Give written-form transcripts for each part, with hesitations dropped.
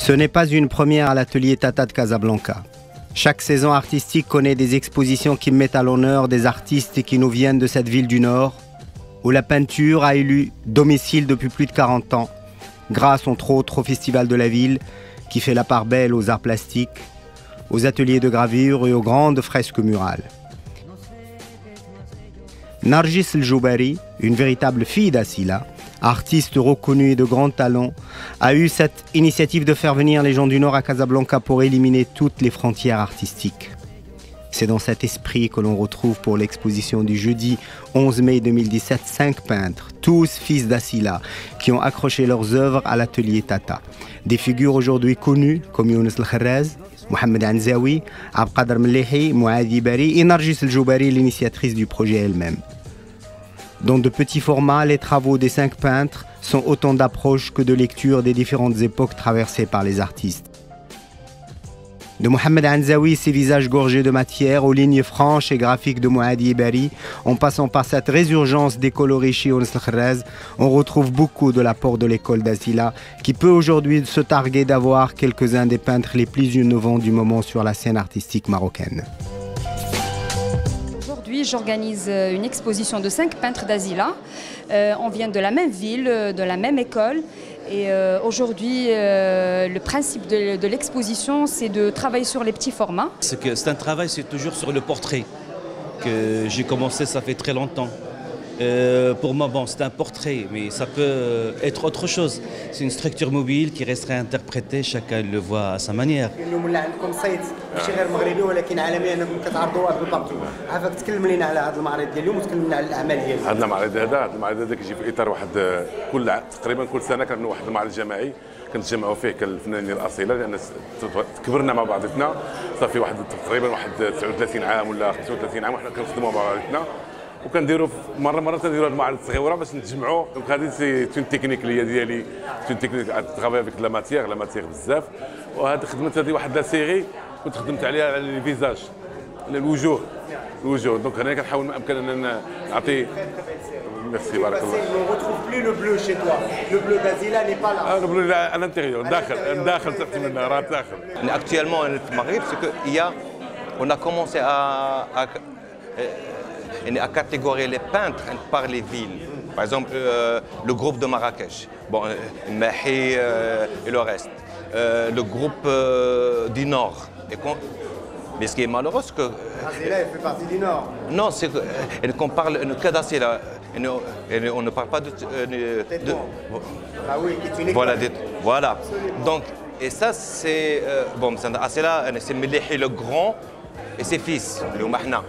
Ce n'est pas une première à l'atelier Tata de Casablanca. Chaque saison artistique connaît des expositions qui mettent à l'honneur des artistes qui nous viennent de cette ville du Nord, où la peinture a élu domicile depuis plus de 40 ans, grâce entre autres au Festival de la ville, qui fait la part belle aux arts plastiques, aux ateliers de gravure et aux grandes fresques murales. Nargis El-Joubari, une véritable fille d'Assila, artiste reconnue et de grand talent, a eu cette initiative de faire venir les gens du Nord à Casablanca pour éliminer toutes les frontières artistiques. C'est dans cet esprit que l'on retrouve pour l'exposition du jeudi 11 mai 2017 5 peintres, tous fils d'Assila, qui ont accroché leurs œuvres à l'atelier Tata. Des figures aujourd'hui connues comme Younes El-Kherraz, Mohamed Anzaoui, Abqadr Mellehi, Mouadi Bari et Nargis El-Joubari, l'initiatrice du projet elle-même. Dans de petits formats, les travaux des 5 peintres sont autant d'approches que de lectures des différentes époques traversées par les artistes. De Mohamed Anzaoui, ses visages gorgés de matière, aux lignes franches et graphiques de Mouadi Bari, en passant par cette résurgence des coloris chez Younes El-Kherraz, on retrouve beaucoup de l'apport de l'école d'Assila, qui peut aujourd'hui se targuer d'avoir quelques-uns des peintres les plus innovants du moment sur la scène artistique marocaine. Aujourd'hui, j'organise une exposition de 5 peintres d'Assila. On vient de la même ville, de la même école. Et aujourd'hui, le principe de l'exposition, c'est de travailler sur les petits formats. C'est un travail, c'est toujours sur le portrait que j'ai commencé, ça fait très longtemps. Pour moi, bon, c'est un portrait, mais ça peut être autre chose. C'est une structure mobile qui resterait interprétée, chacun le voit à sa manière. ماشي غير مغربي ولكن عالميا انكم كتعرضوا ابو بارتو. عافاك تكلم لنا على هذا المعرض ديال اليوم وتكلم لنا على الاعمال ديالو. هذا المعرض هذا كيجي في اطار واحد تقريبا كل سنه كنعملوا واحد المعرض جماعي كنتجمعوا فيه كالفنانين الاصيله لان كبرنا مع بعضنا صافي واحد تقريبا واحد 39 عام ولا 35 عام وحنا كنخدموا مع بعضنا وكنديروا مره تنديروا هذه المعارض الصغيره باش نتجمعوا. دونك هذه سي اون تكنيك اللي هي ديالي اون تكنيك ترافاي افيك لا ماتيير بزاف. وهذه خدمت هذه واحد لا سيري كنت خدمت عليها على لي فيزاج الوجوه. دونك هنا كنحاول ما امكن اننا نعطي. Merci, بارك الله. On ne retrouve plus le bleu chez toi. Le bleu d'Assila n'est pas là. Le bleu à l'intérieur, داخل تحت منها راه داخل. Actuellement au Maghreb, c'est que on a commencé à catégoriser les peintres par les villes. Par exemple, le groupe de Marrakech, bon, Mahi et le reste. Le groupe du Nord. Mais ce qui est malheureux, c'est que... Assila fait partie du Nord. Non, c'est qu'on parle que d'Assila. On ne parle pas de... Ah oui, qui est une école. Voilà. Donc, et ça, c'est... bon, Assila, c'est Mellehi le grand et ses fils, le Mahna.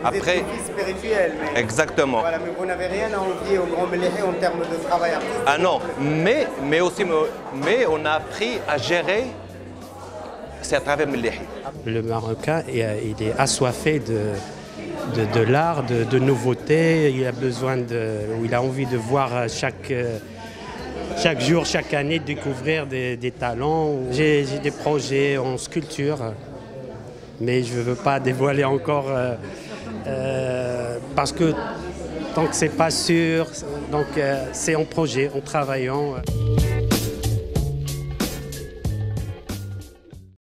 Après, des fils spirituels. Mais... Exactement. Voilà, mais vous n'avez rien à envier au grand Mellehi en termes de travail artistique. Ah non, mais on a appris à gérer, c'est à travers Mellehi. Le Marocain, il est assoiffé de l'art, de nouveautés. Il a besoin il a envie de voir chaque jour, chaque année, découvrir des talents. J'ai des projets en sculpture, mais je ne veux pas dévoiler encore parce que tant que c'est pas sûr, donc c'est en projet, en travaillant.